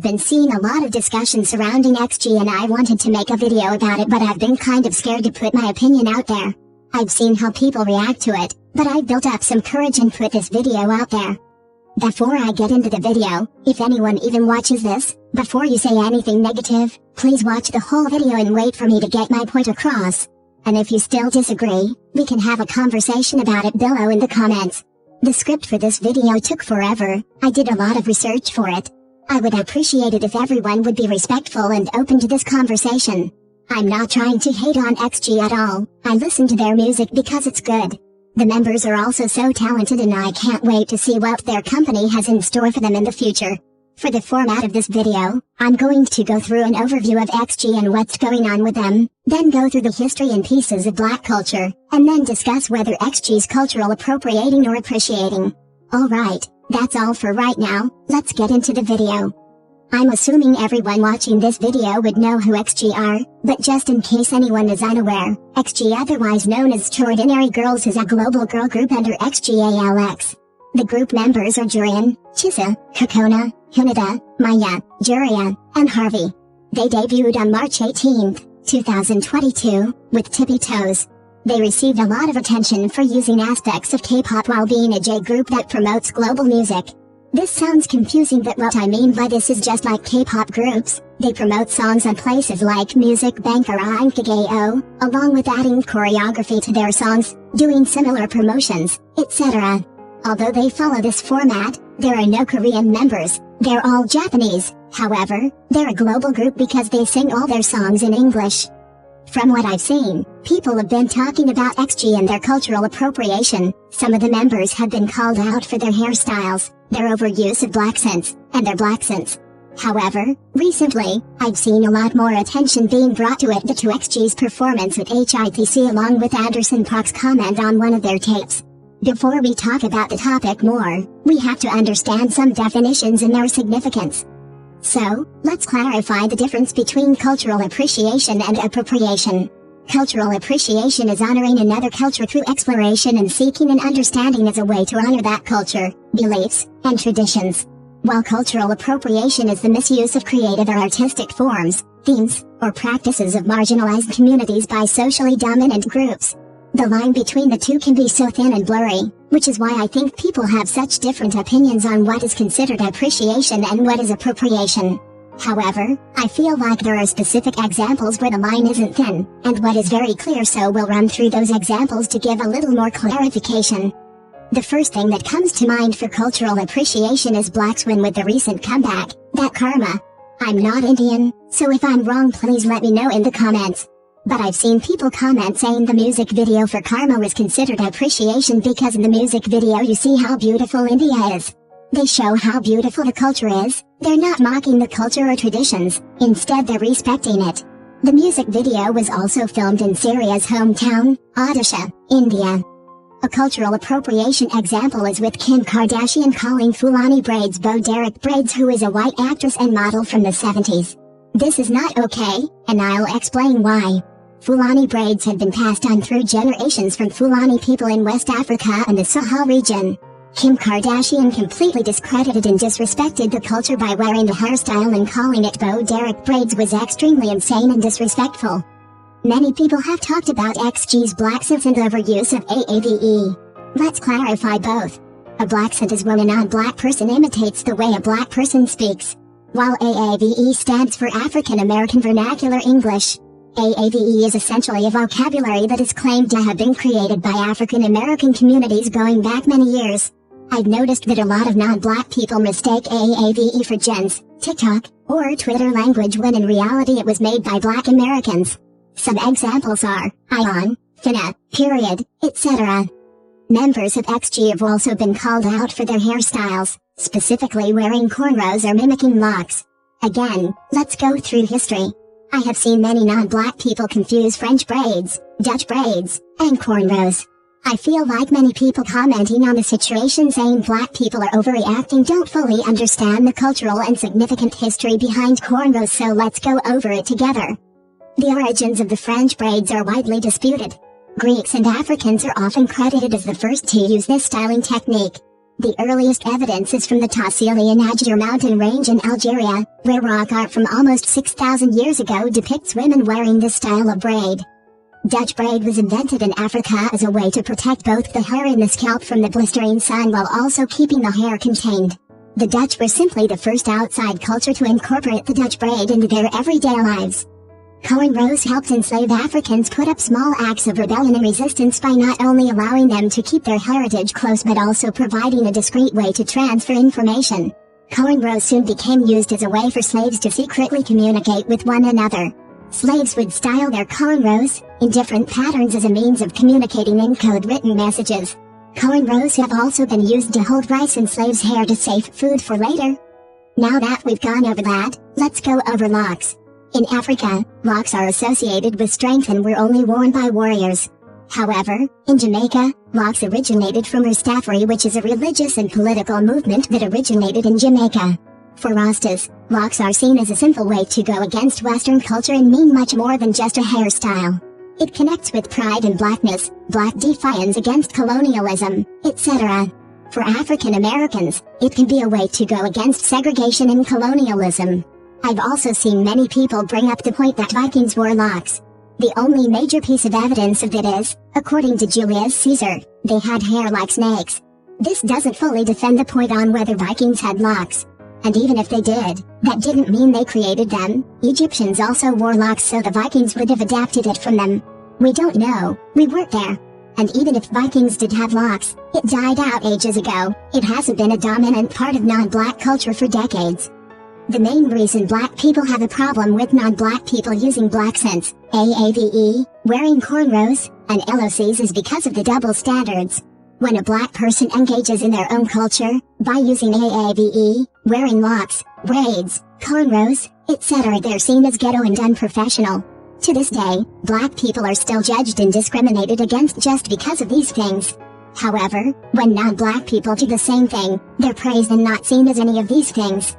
I've been seeing a lot of discussion surrounding XG and I wanted to make a video about it, but I've been kind of scared to put my opinion out there. I've seen how people react to it, but I've built up some courage and put this video out there. Before I get into the video, if anyone even watches this, before you say anything negative, please watch the whole video and wait for me to get my point across. And if you still disagree, we can have a conversation about it below in the comments. The script for this video took forever. I did a lot of research for it. I would appreciate it if everyone would be respectful and open to this conversation. I'm not trying to hate on XG at all. I listen to their music because it's good. The members are also so talented and I can't wait to see what their company has in store for them in the future. For the format of this video, I'm going to go through an overview of XG and what's going on with them, then go through the history and pieces of black culture, and then discuss whether XG's cultural appropriating or appreciating. Alright, that's all for right now, let's get into the video. I'm assuming everyone watching this video would know who XG are, but just in case anyone is unaware, XG, otherwise known as Extraordinary Girls, is a global girl group under XGALX. The group members are Jurian, Chisa, Kokona, Hunada, Maya, Juria, and Harvey. They debuted on March 18, 2022, with Tippy Toes. They received a lot of attention for using aspects of K-pop while being a J group that promotes global music. This sounds confusing, but what I mean by this is just like K-pop groups, they promote songs on places like Music Bank or Inkageo, along with adding choreography to their songs, doing similar promotions, etc. Although they follow this format, there are no Korean members, they're all Japanese. However, they're a global group because they sing all their songs in English. From what I've seen, people have been talking about XG and their cultural appropriation. Some of the members have been called out for their hairstyles, their overuse of blaccents, and their blaccents. However, recently, I've seen a lot more attention being brought to it due to XG's performance with HITC along with Anderson .Paak's comment on one of their tapes. Before we talk about the topic more, we have to understand some definitions and their significance. So, let's clarify the difference between cultural appreciation and appropriation. Cultural appreciation is honoring another culture through exploration and seeking an understanding as a way to honor that culture, beliefs, and traditions. While cultural appropriation is the misuse of creative or artistic forms, themes, or practices of marginalized communities by socially dominant groups. The line between the two can be so thin and blurry, which is why I think people have such different opinions on what is considered appreciation and what is appropriation. However, I feel like there are specific examples where the line isn't thin, and what is very clear, so we'll run through those examples to give a little more clarification. The first thing that comes to mind for cultural appreciation is Black Swan with the recent comeback, that Karma. I'm not Indian, so if I'm wrong please let me know in the comments. But I've seen people comment saying the music video for Karma was considered appreciation because in the music video you see how beautiful India is. They show how beautiful the culture is, they're not mocking the culture or traditions, instead they're respecting it. The music video was also filmed in Syria's hometown, Odisha, India. A cultural appropriation example is with Kim Kardashian calling Fulani braids Bo Derek braids, who is a white actress and model from the 70s. This is not okay, and I'll explain why. Fulani braids had been passed on through generations from Fulani people in West Africa and the Sahel region. Kim Kardashian completely discredited and disrespected the culture by wearing the hairstyle, and calling it Bo Derek braids was extremely insane and disrespectful. Many people have talked about XG's blaccents and overuse of aave. Let's clarify both. A blaccent is when a non-black person imitates the way a black person speaks, while aave stands for African American Vernacular English. Aave is essentially a vocabulary that is claimed to have been created by African American communities going back many years. I've noticed that a lot of non-black people mistake aave for gens, TikTok, or Twitter language when in reality it was made by black Americans. Some examples are Ion, Finna, period, etc. Members of XG have also been called out for their hairstyles, specifically wearing cornrows or mimicking locs. Again, let's go through history. I have seen many non-black people confuse French braids, Dutch braids, and cornrows. I feel like many people commenting on the situation saying black people are overreacting don't fully understand the cultural and significant history behind cornrows, so let's go over it together. The origins of the French braids are widely disputed. Greeks and Africans are often credited as the first to use this styling technique. The earliest evidence is from the Tassili and Ajdir mountain range in Algeria, where rock art from almost 6,000 years ago depicts women wearing this style of braid. Dutch braid was invented in Africa as a way to protect both the hair and the scalp from the blistering sun while also keeping the hair contained. The Dutch were simply the first outside culture to incorporate the Dutch braid into their everyday lives. Cornrows helped enslaved Africans put up small acts of rebellion and resistance by not only allowing them to keep their heritage close but also providing a discreet way to transfer information. Cornrows soon became used as a way for slaves to secretly communicate with one another. Slaves would style their cornrows in different patterns as a means of communicating in code written messages. Cornrows have also been used to hold rice in slaves' hair to save food for later. Now that we've gone over that, let's go over locs. In Africa, locs are associated with strength and were only worn by warriors. However, in Jamaica, locs originated from Rastafari, which is a religious and political movement that originated in Jamaica. For Rastas, locs are seen as a simple way to go against Western culture and mean much more than just a hairstyle. It connects with pride and blackness, black defiance against colonialism, etc. For African Americans, it can be a way to go against segregation and colonialism. I've also seen many people bring up the point that Vikings wore locs. The only major piece of evidence of it is, according to Julius Caesar, they had hair like snakes. This doesn't fully defend the point on whether Vikings had locs. And even if they did, that didn't mean they created them. Egyptians also wore locs, so the Vikings would have adapted it from them. We don't know, we weren't there. And even if Vikings did have locs, it died out ages ago. It hasn't been a dominant part of non-black culture for decades. The main reason black people have a problem with non-black people using blaccents, aave, wearing cornrows, and locs is because of the double standards. When a black person engages in their own culture, by using aave, wearing locks, braids, cornrows, etc., they're seen as ghetto and unprofessional. To this day, black people are still judged and discriminated against just because of these things. However, when non-black people do the same thing, they're praised and not seen as any of these things.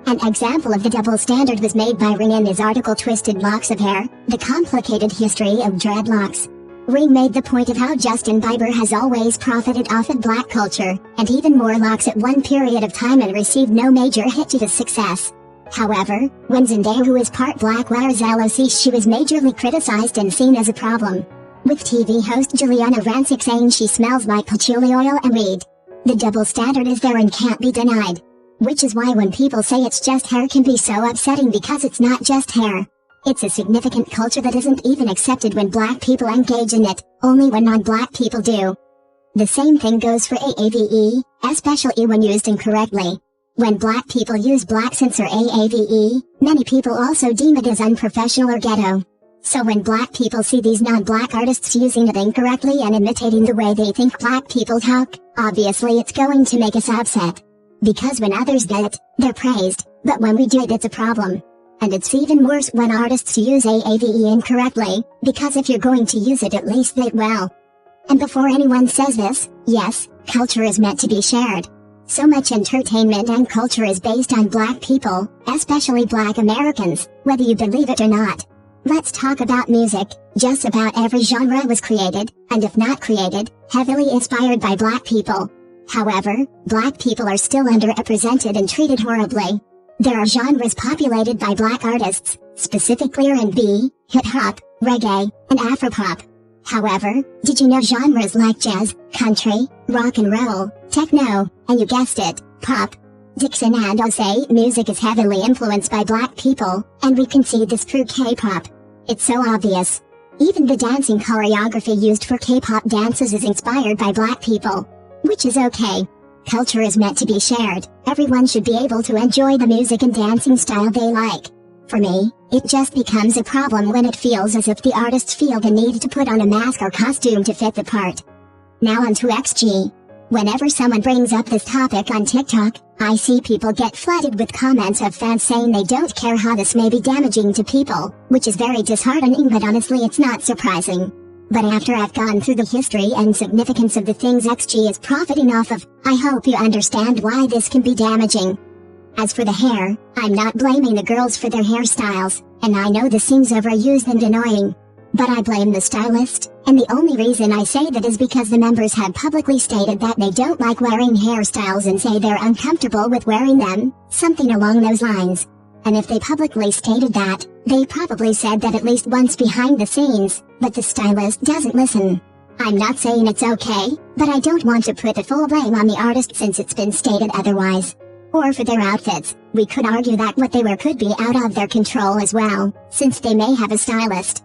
An example of the double standard was made by Ring in his article Twisted Locks of Hair, The Complicated History of Dreadlocks. Ring made the point of how Justin Bieber has always profited off of black culture, and even more locks at one period of time and received no major hit to his success. However, when Zendaya, who is part black, wears locs, she was majorly criticized and seen as a problem, with TV host Juliana Rancic saying she smells like patchouli oil and weed. The double standard is there and can't be denied. Which is why when people say it's just hair can be so upsetting, because it's not just hair. It's a significant culture that isn't even accepted when black people engage in it, only when non-black people do. The same thing goes for aave, especially when used incorrectly. When black people use blaccents or aave, many people also deem it as unprofessional or ghetto. So when black people see these non-black artists using it incorrectly and imitating the way they think black people talk, obviously it's going to make us upset. Because when others do it, they're praised, but when we do it, it's a problem. And it's even worse when artists use aave incorrectly, because if you're going to use it, at least do it well. And before anyone says this, yes, culture is meant to be shared. So much entertainment and culture is based on black people, especially black Americans, whether you believe it or not. Let's talk about music. Just about every genre was created, and if not created, heavily inspired by black people. However, black people are still underrepresented and treated horribly. There are genres populated by black artists, specifically R&B, hip-hop, reggae, and afropop. However, did you know genres like jazz, country, rock and roll, techno, and you guessed it, pop, Dixon and Osei music is heavily influenced by black people, and we can see this through K-pop. It's so obvious. Even the dancing choreography used for K-pop dances is inspired by black people. Which is okay. Culture is meant to be shared. Everyone should be able to enjoy the music and dancing style they like. For me, it just becomes a problem when it feels as if the artists feel the need to put on a mask or costume to fit the part. Now on to XG. Whenever someone brings up this topic on TikTok, I see people get flooded with comments of fans saying they don't care how this may be damaging to people, which is very disheartening, but honestly it's not surprising. But after I've gone through the history and significance of the things XG is profiting off of, I hope you understand why this can be damaging. As for the hair, I'm not blaming the girls for their hairstyles, and I know this seems overused and annoying. but I blame the stylist, and the only reason I say that is because the members have publicly stated that they don't like wearing hairstyles and say they're uncomfortable with wearing them, something along those lines. And if they publicly stated that, they probably said that at least once behind the scenes, but the stylist doesn't listen. I'm not saying it's okay, but I don't want to put the full blame on the artist since it's been stated otherwise. Or for their outfits, we could argue that what they wear could be out of their control as well, since they may have a stylist.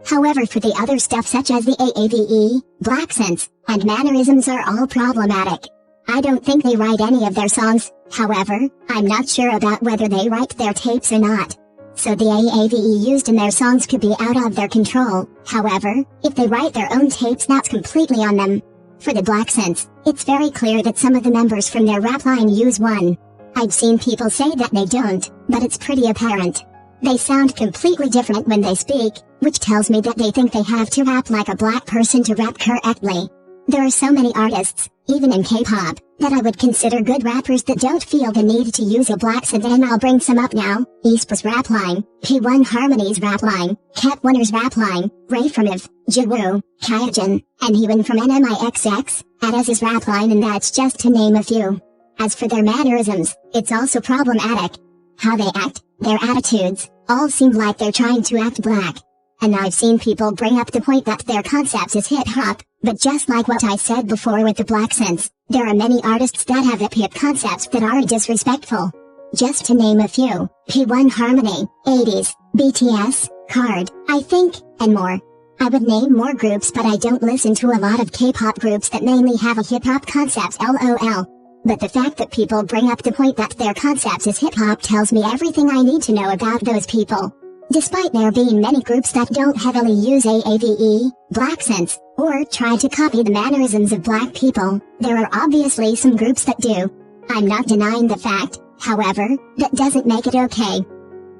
However, for the other stuff such as the aave, blaccents, and mannerisms are all problematic. I don't think they write any of their songs, however, I'm not sure about whether they write their tapes or not. So the aave used in their songs could be out of their control, however, if they write their own tapes that's completely on them. For the blaccents, it's very clear that some of the members from their rap line use one. I've seen people say that they don't, but it's pretty apparent. They sound completely different when they speak, which tells me that they think they have to rap like a black person to rap correctly. There are so many artists, even in K-pop, that I would consider good rappers that don't feel the need to use a blaccent, and I'll bring some up now. aespa's rap line, P1 Harmony's rap line, Cat Warner's rap line, Ray from If, Jiwoo, Kyojin, and Heewon from NMIXX, Adaz's rap line, and that's just to name a few. As for their mannerisms, it's also problematic. How they act, their attitudes, all seem like they're trying to act black. And I've seen people bring up the point that their concept is hip-hop, but just like what I said before with the blaccents, there are many artists that have hip-hop concepts that are disrespectful. Just to name a few, P1 Harmony, 80s, BTS, Card, I think, and more. I would name more groups, but I don't listen to a lot of K-pop groups that mainly have a hip-hop concept, lol. But the fact that people bring up the point that their concept is hip-hop tells me everything I need to know about those people. Despite there being many groups that don't heavily use aave, blaccents, or try to copy the mannerisms of black people, there are obviously some groups that do. I'm not denying the fact, however, that doesn't make it okay.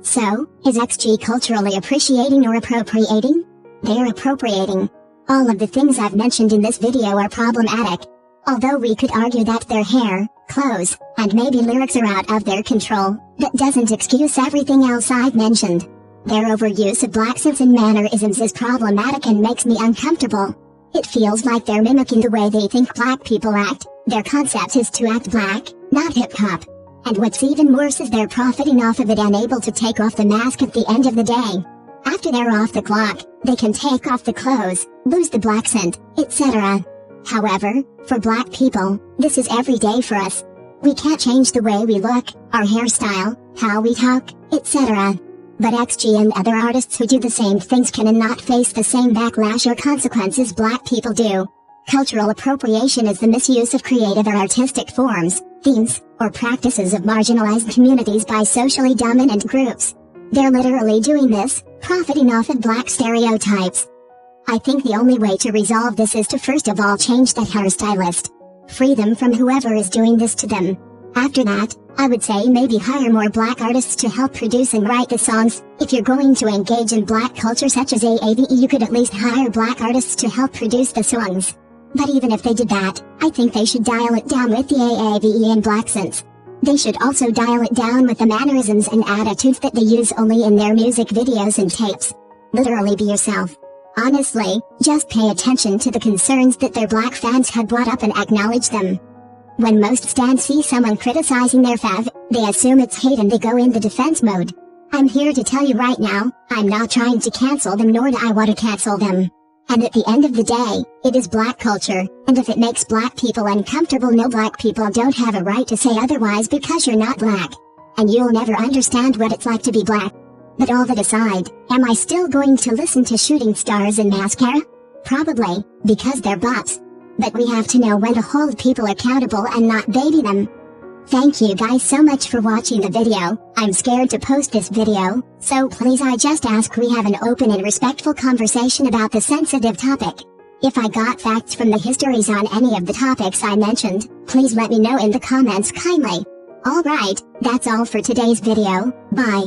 So, is XG culturally appreciating or appropriating? They're appropriating. All of the things I've mentioned in this video are problematic. Although we could argue that their hair, clothes, and maybe lyrics are out of their control, that doesn't excuse everything else I've mentioned. Their overuse of blaccents and mannerisms is problematic and makes me uncomfortable. It feels like they're mimicking the way they think black people act. Their concept is to act black, not hip-hop. And what's even worse is they're profiting off of it and able to take off the mask at the end of the day. After they're off the clock, they can take off the clothes, lose the blaccent, etc. However, for black people, this is every day for us. We can't change the way we look, our hairstyle, how we talk, etc. But XG and other artists who do the same things can and not face the same backlash or consequences black people do. Cultural appropriation is the misuse of creative or artistic forms, themes, or practices of marginalized communities by socially dominant groups. They're literally doing this, profiting off of black stereotypes. I think the only way to resolve this is to first of all change that hairstylist. Free them from whoever is doing this to them. After that, I would say maybe hire more black artists to help produce and write the songs. If you're going to engage in black culture such as aave, you could at least hire black artists to help produce the songs. But even if they did that, I think they should dial it down with the aave and blaccents. They should also dial it down with the mannerisms and attitudes that they use only in their music videos and tapes. Literally be yourself. Honestly, just pay attention to the concerns that their black fans had brought up and acknowledge them. When most stans see someone criticizing their fav, they assume it's hate and they go in the defense mode. I'm here to tell you right now, I'm not trying to cancel them nor do I want to cancel them. And at the end of the day, it is black culture, and if it makes black people uncomfortable, no, black people don't have a right to say otherwise because you're not black. And you'll never understand what it's like to be black. But all that aside, am I still going to listen to shooting stars in mascara? Probably, because they're bops. But we have to know when to hold people accountable and not baby them. Thank you guys so much for watching the video. I'm scared to post this video, so please I just ask we have an open and respectful conversation about the sensitive topic. If I got facts from the histories on any of the topics I mentioned, please let me know in the comments kindly. Alright, that's all for today's video, bye.